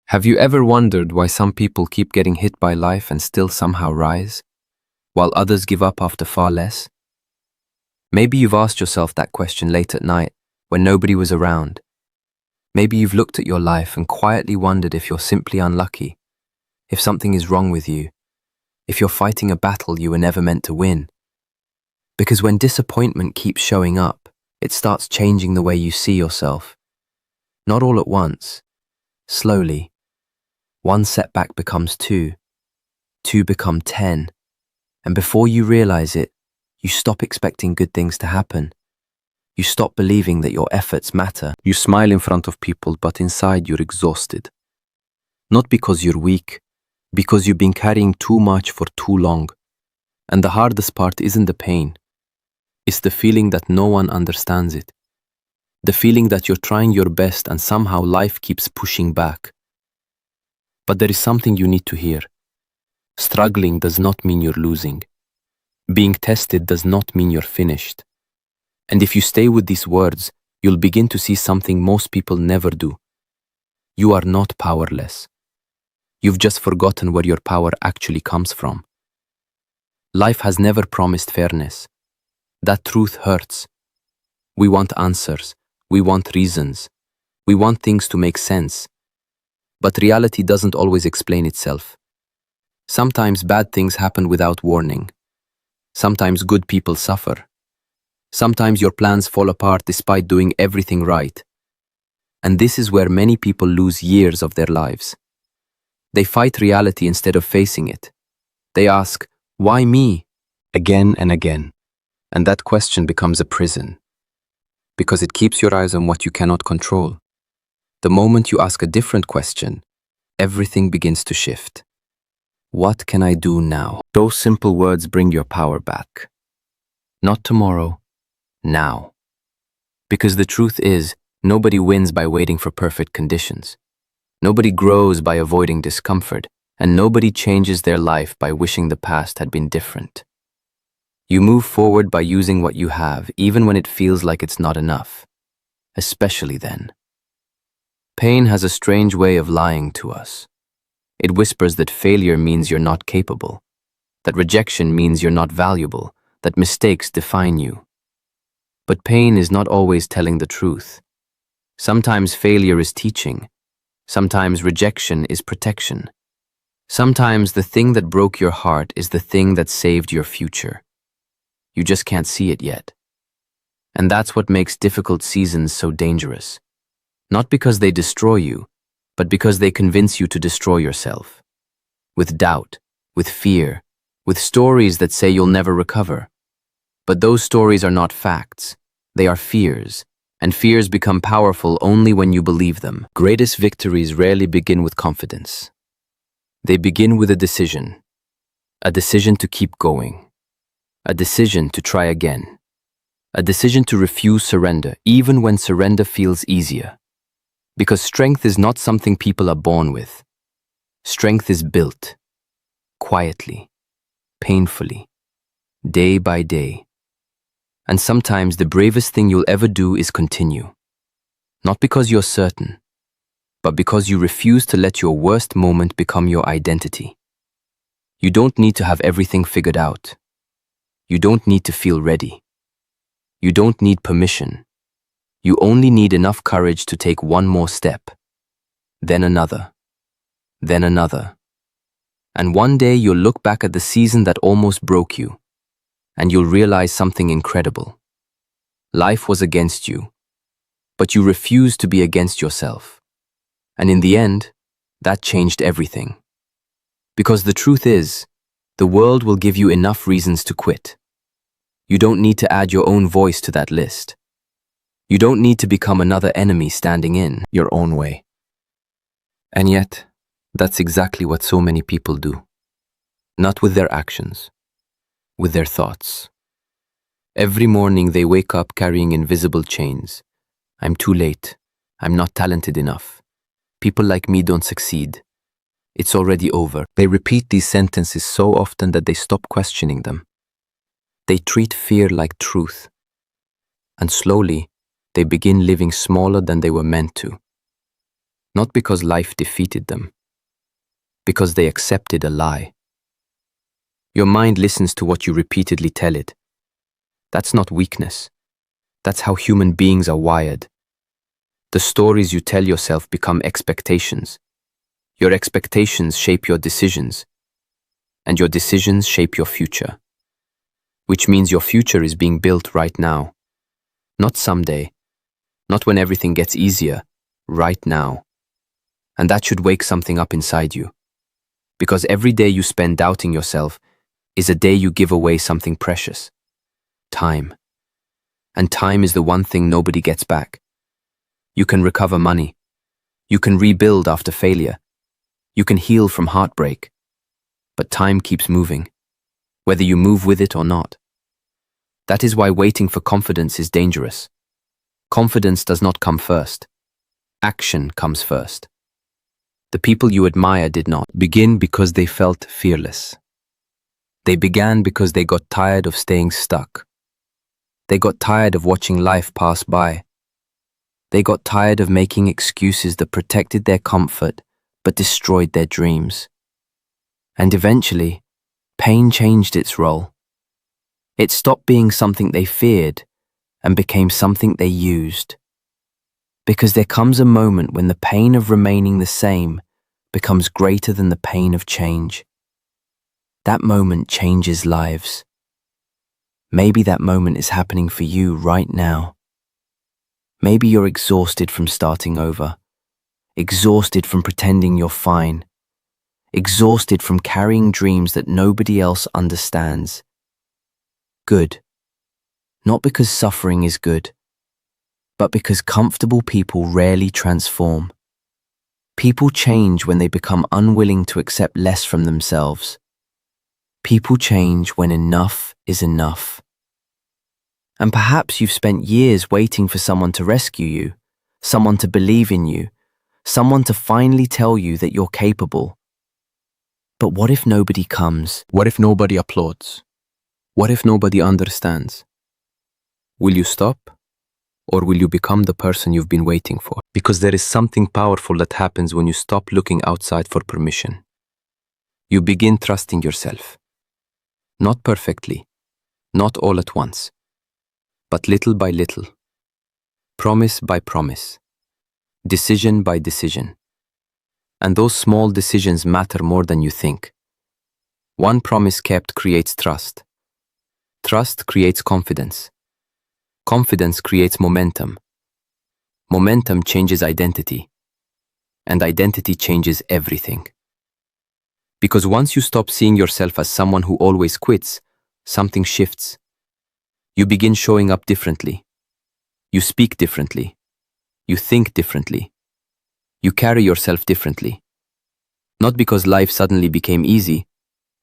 Have you ever wondered why some people keep getting hit by life and still somehow rise, while others give up after far less? Maybe you've asked yourself that question late at night when nobody was around. Maybe you've looked at your life and quietly wondered if you're simply unlucky, if something is wrong with you, if you're fighting a battle you were never meant to win. Because when disappointment keeps showing up, it starts changing the way you see yourself. Not all at once, slowly. One setback becomes two become 10, and before you realize it, you stop expecting good things to happen. You stop believing that your efforts matter. You smile in front of people, but inside you're exhausted. Not because you're weak, because you've been carrying too much for too long. And the hardest part isn't the pain. It's the feeling that no one understands it. The feeling that you're trying your best and somehow life keeps pushing back. But there is something you need to hear. Struggling does not mean you're losing. Being tested does not mean you're finished. And if you stay with these words, you'll begin to see something most people never do. You are not powerless. You've just forgotten where your power actually comes from. Life has never promised fairness. That truth hurts. We want answers. We want reasons. We want things to make sense. But reality doesn't always explain itself. Sometimes bad things happen without warning. Sometimes good people suffer. Sometimes your plans fall apart despite doing everything right. And this is where many people lose years of their lives. They fight reality instead of facing it. They ask, "Why me?" again and again. And that question becomes a prison. Because it keeps your eyes on what you cannot control. The moment you ask a different question, everything begins to shift. What can I do now? Those simple words bring your power back. Not tomorrow, now. Because the truth is, nobody wins by waiting for perfect conditions. Nobody grows by avoiding discomfort, and nobody changes their life by wishing the past had been different. You move forward by using what you have, even when it feels like it's not enough. Especially then. Pain has a strange way of lying to us. It whispers that failure means you're not capable, that rejection means you're not valuable, that mistakes define you. But pain is not always telling the truth. Sometimes failure is teaching. Sometimes rejection is protection. Sometimes the thing that broke your heart is the thing that saved your future. You just can't see it yet. And that's what makes difficult seasons so dangerous. Not because they destroy you, but because they convince you to destroy yourself. With doubt, with fear, with stories that say you'll never recover. But those stories are not facts. They are fears, and fears become powerful only when you believe them. Greatest victories rarely begin with confidence. They begin with a decision to keep going, a decision to try again, a decision to refuse surrender, even when surrender feels easier. Because strength is not something people are born with. Strength is built, quietly, painfully, day by day. And sometimes the bravest thing you'll ever do is continue. Not because you're certain, but because you refuse to let your worst moment become your identity. You don't need to have everything figured out. You don't need to feel ready. You don't need permission. You only need enough courage to take one more step, then another, then another. And one day you'll look back at the season that almost broke you, and you'll realize something incredible. Life was against you, but you refused to be against yourself. And in the end, that changed everything. Because the truth is, the world will give you enough reasons to quit. You don't need to add your own voice to that list. You don't need to become another enemy standing in your own way. And yet, that's exactly what so many people do. Not with their actions, with their thoughts. Every morning they wake up carrying invisible chains. I'm too late. I'm not talented enough. People like me don't succeed. It's already over. They repeat these sentences so often that they stop questioning them. They treat fear like truth. And slowly, they begin living smaller than they were meant to. Not because life defeated them, because they accepted a lie. Your mind listens to what you repeatedly tell it. That's not weakness. That's how human beings are wired. The stories you tell yourself become expectations. Your expectations shape your decisions, and your decisions shape your future. Which means your future is being built right now. Not someday, not when everything gets easier, right now. And that should wake something up inside you. Because every day you spend doubting yourself is a day you give away something precious. Time. And time is the one thing nobody gets back. You can recover money. You can rebuild after failure. You can heal from heartbreak. But time keeps moving, whether you move with it or not. That is why waiting for confidence is dangerous. Confidence does not come first. Action comes first. The people you admire did not begin because they felt fearless. They began because they got tired of staying stuck. They got tired of watching life pass by. They got tired of making excuses that protected their comfort but destroyed their dreams. And eventually, pain changed its role. It stopped being something they feared and became something they used. Because there comes a moment when the pain of remaining the same becomes greater than the pain of change. That moment changes lives. Maybe that moment is happening for you right now. Maybe you're exhausted from starting over, exhausted from pretending you're fine, exhausted from carrying dreams that nobody else understands. Good. Not because suffering is good, but because comfortable people rarely transform. People change when they become unwilling to accept less from themselves. People change when enough is enough. And perhaps you've spent years waiting for someone to rescue you, someone to believe in you, someone to finally tell you that you're capable. But what if nobody comes? What if nobody applauds? What if nobody understands? Will you stop? Or will you become the person you've been waiting for? Because there is something powerful that happens when you stop looking outside for permission. You begin trusting yourself. Not perfectly, not all at once, but little by little, promise by promise, decision by decision. And those small decisions matter more than you think. One promise kept creates trust. Trust creates confidence. Confidence creates momentum. Momentum changes identity. And identity changes everything. Because once you stop seeing yourself as someone who always quits, something shifts. You begin showing up differently. You speak differently. You think differently. You carry yourself differently. Not because life suddenly became easy,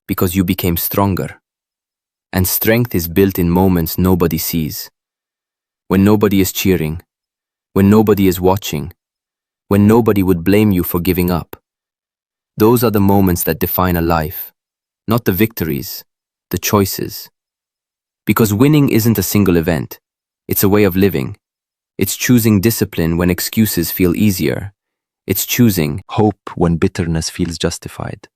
because you became stronger. And strength is built in moments nobody sees. When nobody is cheering, when nobody is watching, when nobody would blame you for giving up. Those are the moments that define a life, not the victories, the choices. Because winning isn't a single event, it's a way of living. It's choosing discipline when excuses feel easier. It's choosing hope when bitterness feels justified.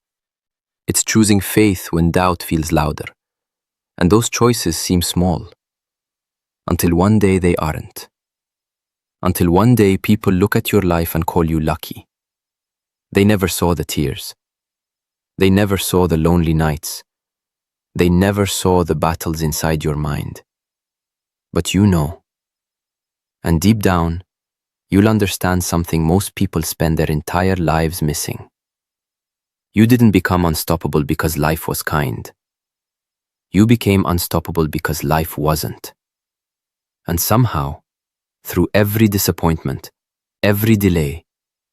It's choosing faith when doubt feels louder. And those choices seem small. Until one day they aren't. Until one day people look at your life and call you lucky. They never saw the tears. They never saw the lonely nights. They never saw the battles inside your mind. But you know. And deep down, you'll understand something most people spend their entire lives missing. You didn't become unstoppable because life was kind. You became unstoppable because life wasn't. And somehow, through every disappointment, every delay,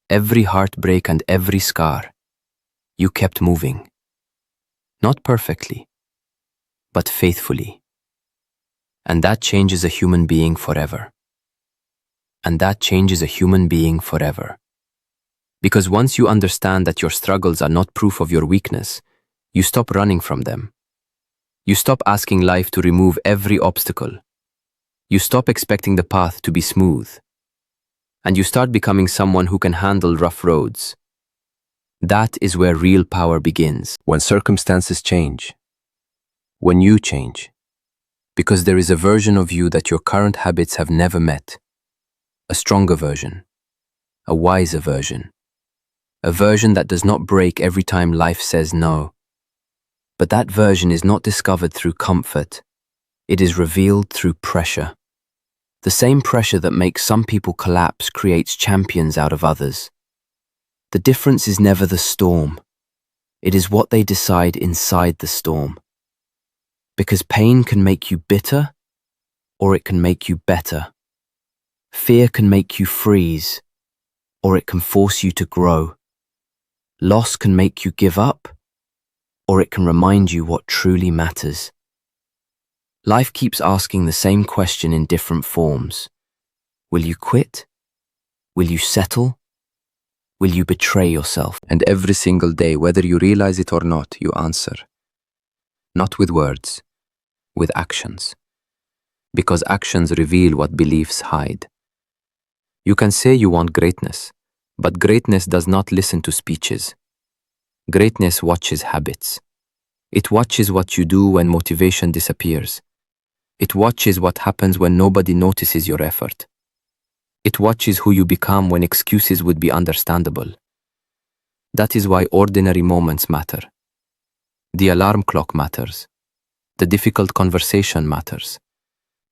every heartbreak and every scar, you kept moving. Not perfectly, but faithfully. And that changes a human being forever. And that changes a human being forever. Because once you understand that your struggles are not proof of your weakness, you stop running from them. You stop asking life to remove every obstacle. You stop expecting the path to be smooth. and you start becoming someone who can handle rough roads. That is where real power begins. When circumstances change. When you change. Because there is a version of you that your current habits have never met. A stronger version. A wiser version. A version that does not break every time life says no. But that version is not discovered through comfort. It is revealed through pressure. The same pressure that makes some people collapse creates champions out of others. The difference is never the storm. It is what they decide inside the storm. Because pain can make you bitter, or it can make you better. Fear can make you freeze, or it can force you to grow. Loss can make you give up, or it can remind you what truly matters. Life keeps asking the same question in different forms. Will you quit? Will you settle? Will you betray yourself? And every single day, whether you realize it or not, you answer. Not with words, with actions. Because actions reveal what beliefs hide. You can say you want greatness, but greatness does not listen to speeches. Greatness watches habits. It watches what you do when motivation disappears. It watches what happens when nobody notices your effort. It watches who you become when excuses would be understandable. That is why ordinary moments matter. The alarm clock matters. The difficult conversation matters.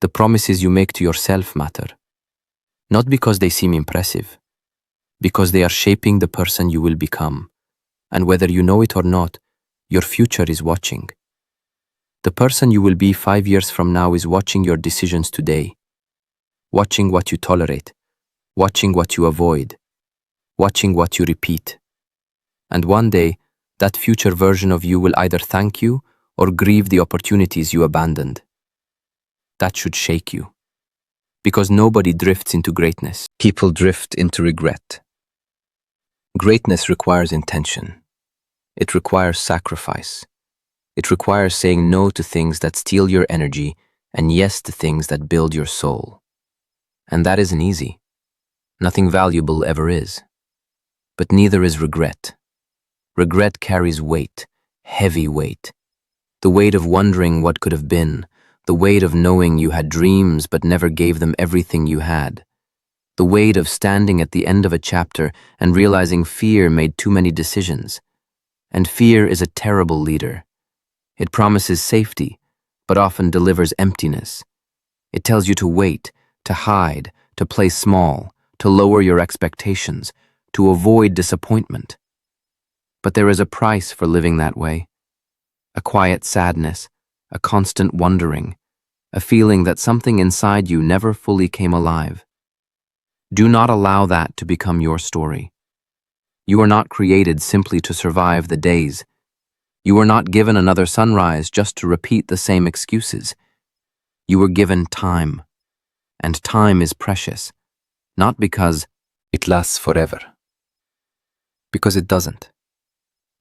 The promises you make to yourself matter. Not because they seem impressive, because they are shaping the person you will become. And whether you know it or not, your future is watching. The person you will be 5 years from now is watching your decisions today. Watching what you tolerate. Watching what you avoid. Watching what you repeat. And one day, that future version of you will either thank you or grieve the opportunities you abandoned. That should shake you. Because nobody drifts into greatness. People drift into regret. Greatness requires intention. It requires sacrifice. It requires saying no to things that steal your energy and yes to things that build your soul. And that isn't easy. Nothing valuable ever is. But neither is regret. Regret carries weight, heavy weight. The weight of wondering what could have been, the weight of knowing you had dreams but never gave them everything you had. The weight of standing at the end of a chapter and realizing fear made too many decisions. And fear is a terrible leader. It promises safety, but often delivers emptiness. It tells you to wait, to hide, to play small, to lower your expectations, to avoid disappointment. But there is a price for living that way. A quiet sadness, a constant wondering, a feeling that something inside you never fully came alive. Do not allow that to become your story. You are not created simply to survive the days. You were not given another sunrise just to repeat the same excuses. You were given time, and time is precious, not because it lasts forever, because it doesn't.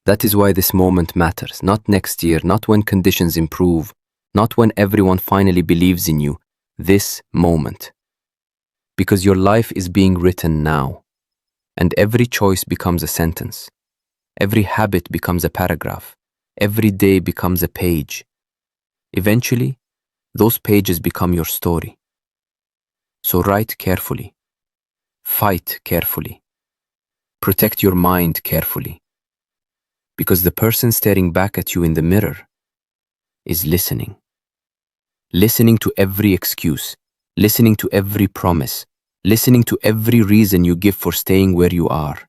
That is why this moment matters, not next year, not when conditions improve, not when everyone finally believes in you, this moment. Because your life is being written now, and every choice becomes a sentence. Every habit becomes a paragraph. Every day becomes a page. Eventually, those pages become your story. So write carefully. Fight carefully. Protect your mind carefully. Because the person staring back at you in the mirror is listening. Listening to every excuse, listening to every promise, listening to every reason you give for staying where you are.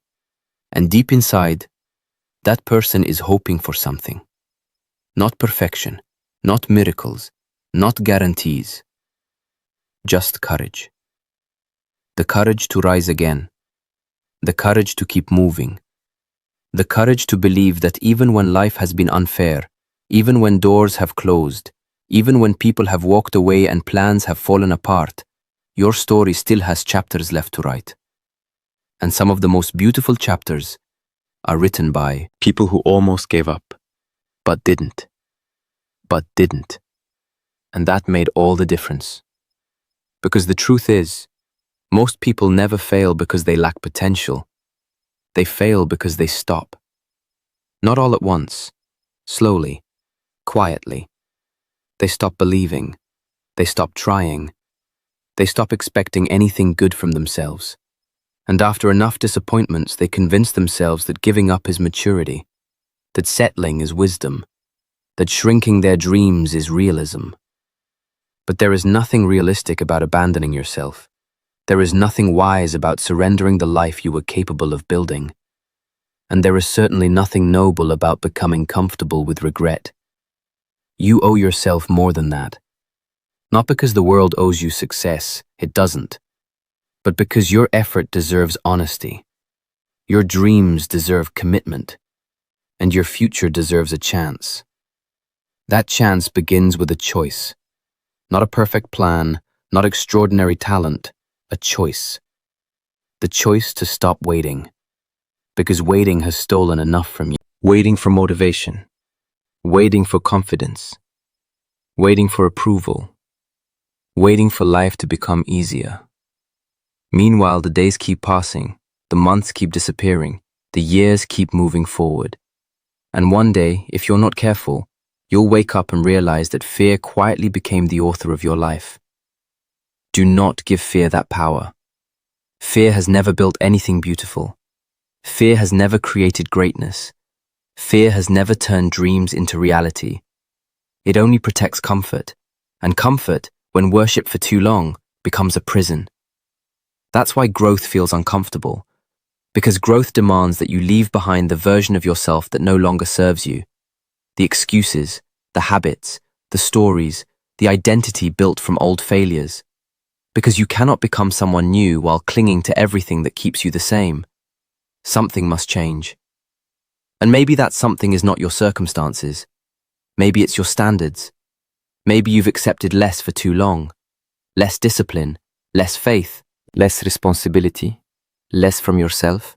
And deep inside, that person is hoping for something. Not perfection, not miracles, not guarantees. Just courage. The courage to rise again. The courage to keep moving. The courage to believe that even when life has been unfair, even when doors have closed, even when people have walked away and plans have fallen apart, your story still has chapters left to write. And some of the most beautiful chapters are written by people who almost gave up, but didn't. And that made all the difference. Because the truth is, Most people never fail because they lack potential. They fail because they stop. Not all at once. Slowly. Quietly. They stop believing. They stop trying. They stop expecting anything good from themselves. And after enough disappointments, they convince themselves that giving up is maturity, that settling is wisdom, that shrinking their dreams is realism. But there is nothing realistic about abandoning yourself. There is nothing wise about surrendering the life you were capable of building. And there is certainly nothing noble about becoming comfortable with regret. You owe yourself more than that. Not because the world owes you success, it doesn't, but because your effort deserves honesty. Your dreams deserve commitment, and your future deserves a chance. That chance begins with a choice. Not a perfect plan, not extraordinary talent, a choice. The choice to stop waiting, because waiting has stolen enough from you. Waiting for motivation, waiting for confidence, waiting for approval, waiting for life to become easier. Meanwhile, the days keep passing, the months keep disappearing, the years keep moving forward. And one day, if you're not careful, you'll wake up and realize that fear quietly became the author of your life. Do not give fear that power. Fear has never built anything beautiful. Fear has never created greatness. Fear has never turned dreams into reality. It only protects comfort, and comfort, when worshipped for too long, becomes a prison. That's why growth feels uncomfortable, because growth demands that you leave behind the version of yourself that no longer serves you. The excuses, the habits, the stories, the identity built from old failures. Because you cannot become someone new while clinging to everything that keeps you the same. Something must change. And maybe that something is not your circumstances. Maybe it's your standards. Maybe you've accepted less for too long. Less discipline, less faith, less responsibility, less from yourself.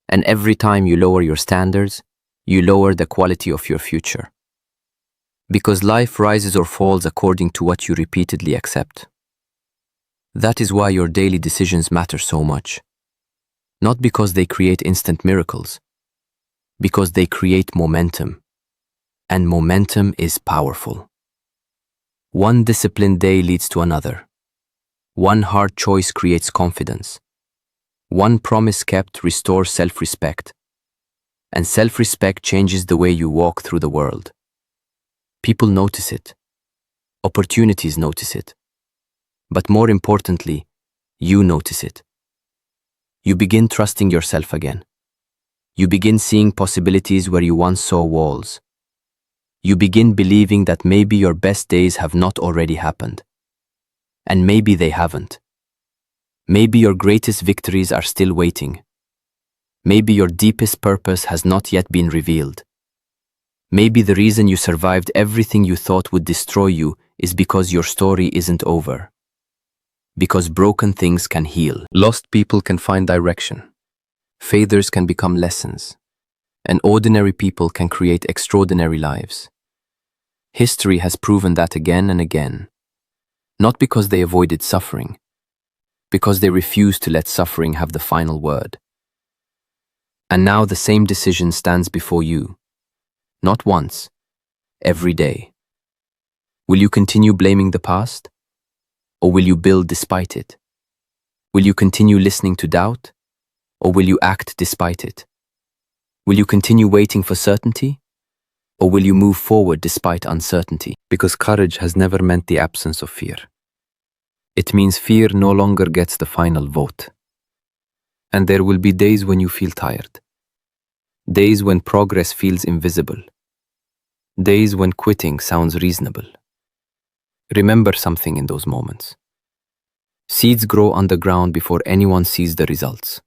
And every time you lower your standards, you lower the quality of your future. Because life rises or falls according to what you repeatedly accept. That is why your daily decisions matter so much. Not because they create instant miracles, because they create momentum. And momentum is powerful. One disciplined day leads to another. One hard choice creates confidence. One promise kept restores self-respect. And self-respect changes the way you walk through the world. People notice it. Opportunities notice it. But more importantly, you notice it. You begin trusting yourself again. You begin seeing possibilities where you once saw walls. You begin believing that maybe your best days have not already happened. And maybe they haven't. Maybe your greatest victories are still waiting. Maybe your deepest purpose has not yet been revealed. Maybe the reason you survived everything you thought would destroy you is because your story isn't over. Because broken things can heal. Lost people can find direction. Failures can become lessons. And ordinary people can create extraordinary lives. History has proven that again and again. Not because they avoided suffering, because they refused to let suffering have the final word. And now the same decision stands before you. Not once, every day. Will you continue blaming the past? Or will you build despite it? Will you continue listening to doubt? Or will you act despite it? Will you continue waiting for certainty? Or will you move forward despite uncertainty? Because courage has never meant the absence of fear. It means fear no longer gets the final vote. And there will be days when you feel tired. Days when progress feels invisible. Days when quitting sounds reasonable. Remember something in those moments. Seeds grow underground before anyone sees the results.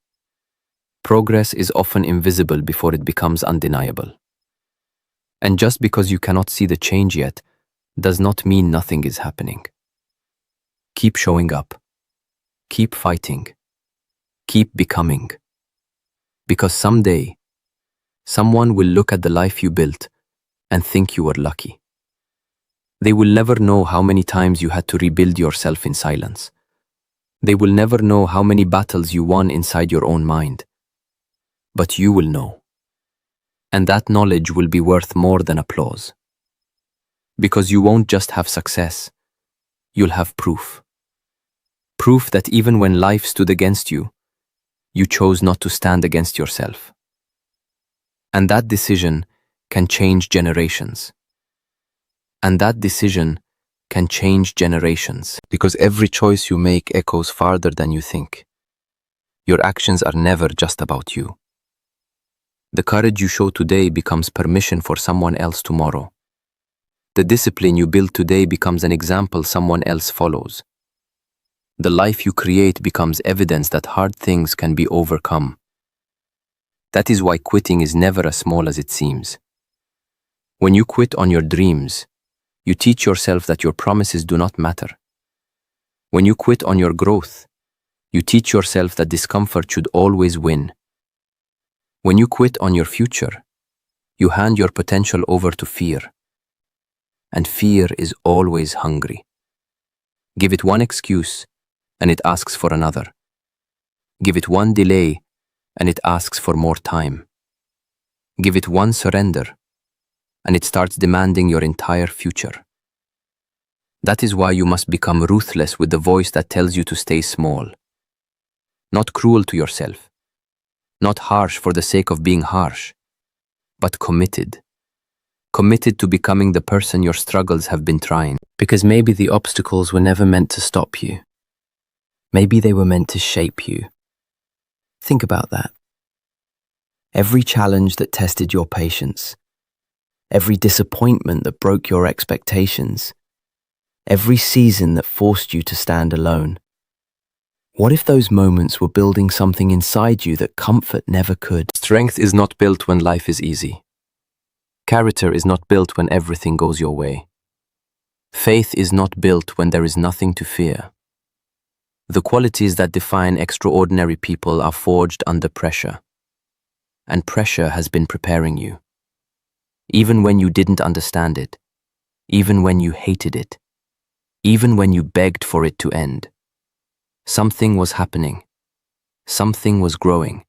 Progress is often invisible before it becomes undeniable. And just because you cannot see the change yet, does not mean nothing is happening. Keep showing up. Keep fighting. Keep becoming. Because someday, someone will look at the life you built and think you were lucky. They will never know how many times you had to rebuild yourself in silence, They will never know how many battles you won inside your own mind. But you will know. And that knowledge will be worth more than applause. Because you won't just have success, you'll have proof. Proof that even when life stood against you, you chose not to stand against yourself. And that decision can change generations. And that decision can change generations. Because every choice you make echoes farther than you think. Your actions are never just about you. The courage you show today becomes permission for someone else tomorrow. The discipline you build today becomes an example someone else follows. The life you create becomes evidence that hard things can be overcome. That is why quitting is never as small as it seems. When you quit on your dreams, you teach yourself that your promises do not matter. When you quit on your growth, you teach yourself that discomfort should always win. When you quit on your future, you hand your potential over to fear. And fear is always hungry. Give it one excuse, and it asks for another. Give it one delay, and it asks for more time. Give it one surrender, and it starts demanding your entire future. That is why you must become ruthless with the voice that tells you to stay small. Not cruel to yourself. Not harsh for the sake of being harsh, but committed. Committed to becoming the person your struggles have been trying. Because maybe the obstacles were never meant to stop you. Maybe they were meant to shape you. Think about that. Every challenge that tested your patience, every disappointment that broke your expectations, every season that forced you to stand alone. What if those moments were building something inside you that comfort never could? Strength is not built when life is easy. Character is not built when everything goes your way. Faith is not built when there is nothing to fear. The qualities that define extraordinary people are forged under pressure. And pressure has been preparing you. Even when you didn't understand it. Even when you hated it. Even when you begged for it to end. Something was happening. Something was growing.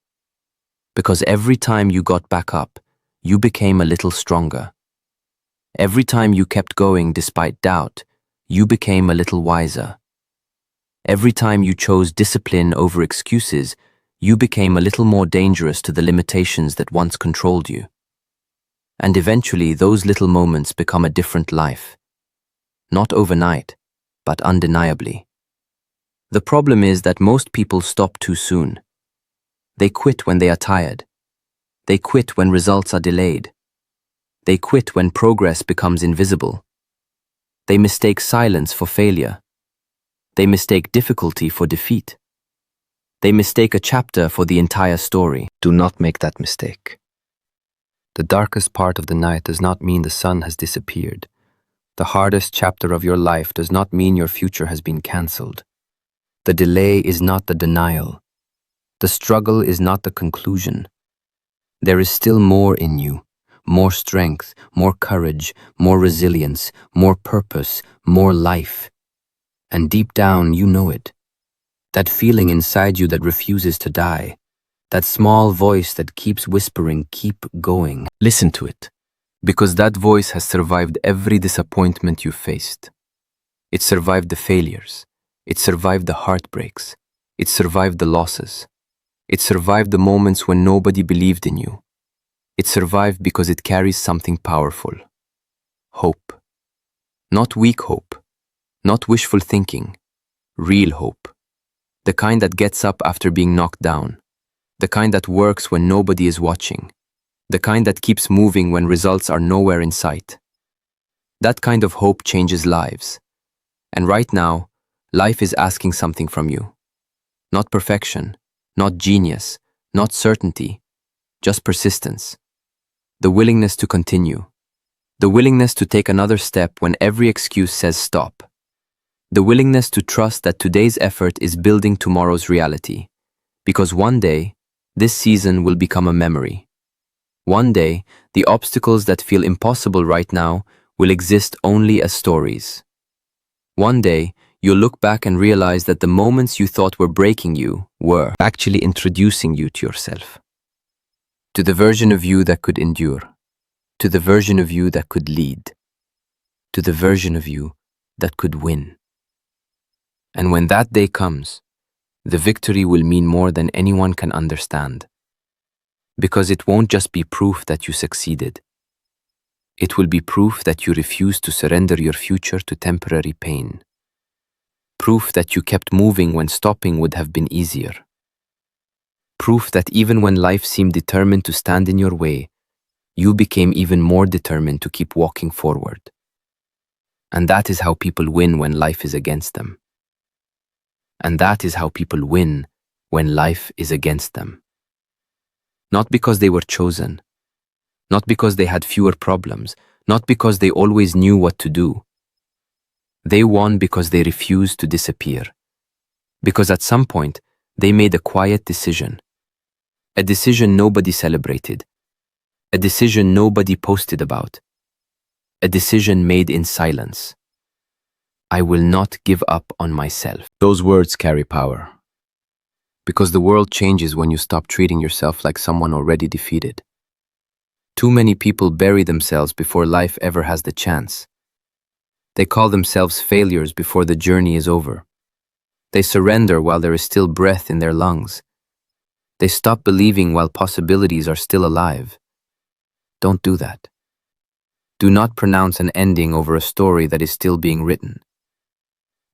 Because every time you got back up, you became a little stronger. Every time you kept going despite doubt, you became a little wiser. Every time you chose discipline over excuses, you became a little more dangerous to the limitations that once controlled you. And eventually, those little moments become a different life. Not overnight, but undeniably. The problem is that most people stop too soon. They quit when they are tired. They quit when results are delayed. They quit when progress becomes invisible. They mistake silence for failure. They mistake difficulty for defeat. They mistake a chapter for the entire story. Do not make that mistake. The darkest part of the night does not mean the sun has disappeared. The hardest chapter of your life does not mean your future has been cancelled. The delay is not the denial. The struggle is not the conclusion. There is still more in you, more strength, more courage, more resilience, more purpose, more life. And deep down, you know it. That feeling inside you that refuses to die. That small voice that keeps whispering, keep going. Listen to it, because that voice has survived every disappointment you faced. It survived the failures. It survived the heartbreaks. It survived the losses. It survived the moments when nobody believed in you. It survived because it carries something powerful. Hope. Not weak hope. Not wishful thinking. Real hope. The kind that gets up after being knocked down. The kind that works when nobody is watching. The kind that keeps moving when results are nowhere in sight. That kind of hope changes lives. And right now, life is asking something from you. Not perfection, not genius, not certainty, just persistence. The willingness to continue. The willingness to take another step when every excuse says stop. The willingness to trust that today's effort is building tomorrow's reality. Because one day, this season will become a memory. One day, the obstacles that feel impossible right now will exist only as stories. One day, You'll look back and realize that the moments you thought were breaking you were actually introducing you to yourself, to the version of you that could endure, to the version of you that could lead, to the version of you that could win. And when that day comes, the victory will mean more than anyone can understand, because it won't just be proof that you succeeded. It will be proof that you refused to surrender your future to temporary pain. Proof that you kept moving when stopping would have been easier. Proof that even when life seemed determined to stand in your way, you became even more determined to keep walking forward. And that is how people win when life is against them. And that is how people win when life is against them. Not because they were chosen, not because they had fewer problems, not because they always knew what to do. They won because they refused to disappear. Because at some point, they made a quiet decision. A decision nobody celebrated. A decision nobody posted about. A decision made in silence. I will not give up on myself. Those words carry power. Because the world changes when you stop treating yourself like someone already defeated. Too many people bury themselves before life ever has the chance. They call themselves failures before the journey is over. They surrender while there is still breath in their lungs. They stop believing while possibilities are still alive. Don't do that. Do not pronounce an ending over a story that is still being written.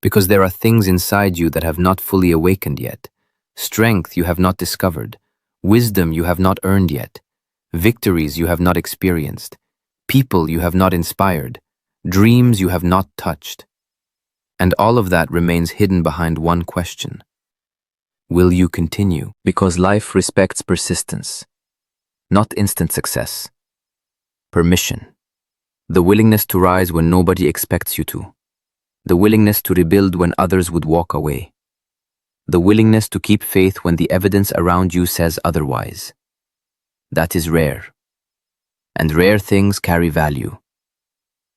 Because there are things inside you that have not fully awakened yet, strength you have not discovered, wisdom you have not earned yet, victories you have not experienced, people you have not inspired, dreams you have not touched. And all of that remains hidden behind one question. Will you continue? Because life respects persistence, not instant success. Permission. The willingness to rise when nobody expects you to. The willingness to rebuild when others would walk away. The willingness to keep faith when the evidence around you says otherwise. That is rare. And rare things carry value.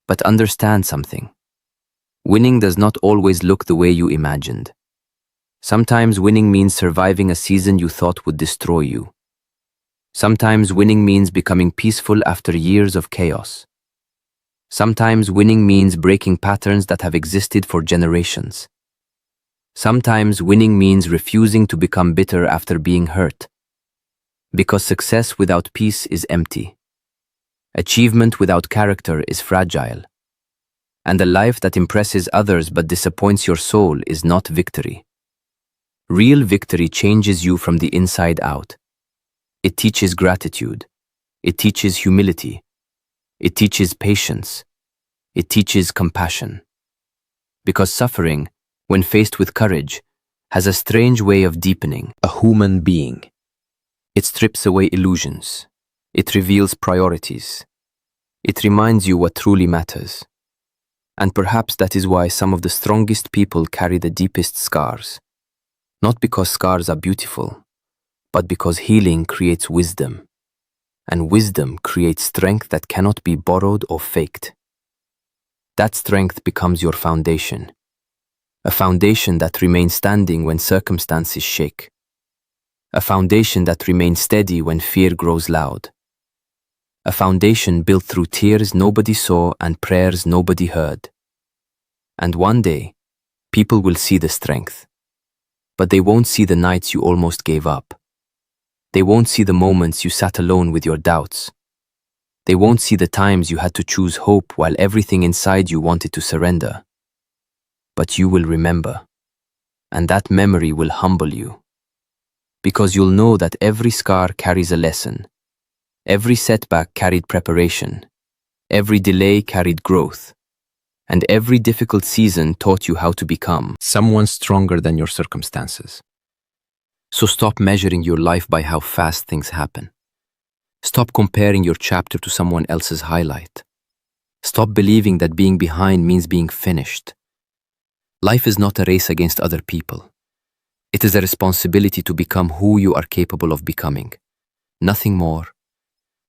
But understand something. Winning does not always look the way you imagined. Sometimes winning means surviving a season you thought would destroy you. Sometimes winning means becoming peaceful after years of chaos. Sometimes winning means breaking patterns that have existed for generations. Sometimes winning means refusing to become bitter after being hurt. Because success without peace is empty. Achievement without character is fragile. And a life that impresses others but disappoints your soul is not victory. Real victory changes you from the inside out. It teaches gratitude. It teaches humility. It teaches patience. It teaches compassion. Because suffering, when faced with courage, has a strange way of deepening a human being. It strips away illusions. It reveals priorities. It reminds you what truly matters. And perhaps that is why some of the strongest people carry the deepest scars. Not because scars are beautiful, but because healing creates wisdom. And wisdom creates strength that cannot be borrowed or faked. That strength becomes your foundation. A foundation that remains standing when circumstances shake. A foundation that remains steady when fear grows loud. A foundation built through tears nobody saw and prayers nobody heard. And one day, people will see the strength. But they won't see the nights you almost gave up. They won't see the moments you sat alone with your doubts. They won't see the times you had to choose hope while everything inside you wanted to surrender. But you will remember. And that memory will humble you. Because you'll know that every scar carries a lesson. Every setback carried preparation. Every delay carried growth. And every difficult season taught you how to become someone stronger than your circumstances. So stop measuring your life by how fast things happen. Stop comparing your chapter to someone else's highlight. Stop believing that being behind means being finished. Life is not a race against other people. It is a responsibility to become who you are capable of becoming. Nothing more,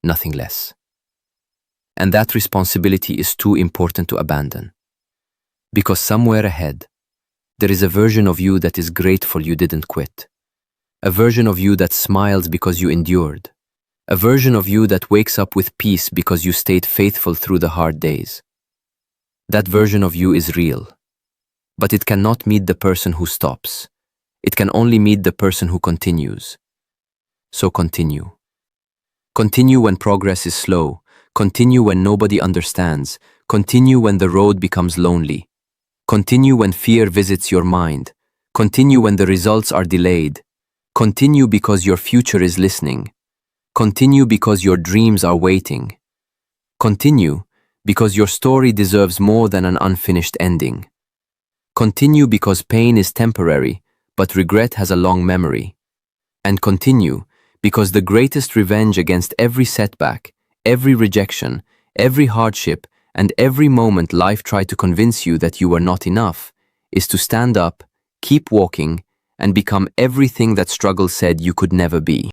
nothing less. And that responsibility is too important to abandon. Because somewhere ahead, There is a version of you that is grateful you didn't quit. A version of you that smiles because you endured. A version of you that wakes up with peace because you stayed faithful through the hard days. That version of you is real. But it cannot meet the person who stops. It can only meet the person who continues. So continue. Continue when progress is slow. Continue when nobody understands. Continue when the road becomes lonely. Continue when fear visits your mind. Continue when the results are delayed. Continue because your future is listening. Continue because your dreams are waiting. Continue because your story deserves more than an unfinished ending. Continue because pain is temporary, but regret has a long memory. And continue because the greatest revenge against every setback, every rejection, every hardship, and every moment life tried to convince you that you were not enough is to stand up, keep walking, and become everything that struggle said you could never be.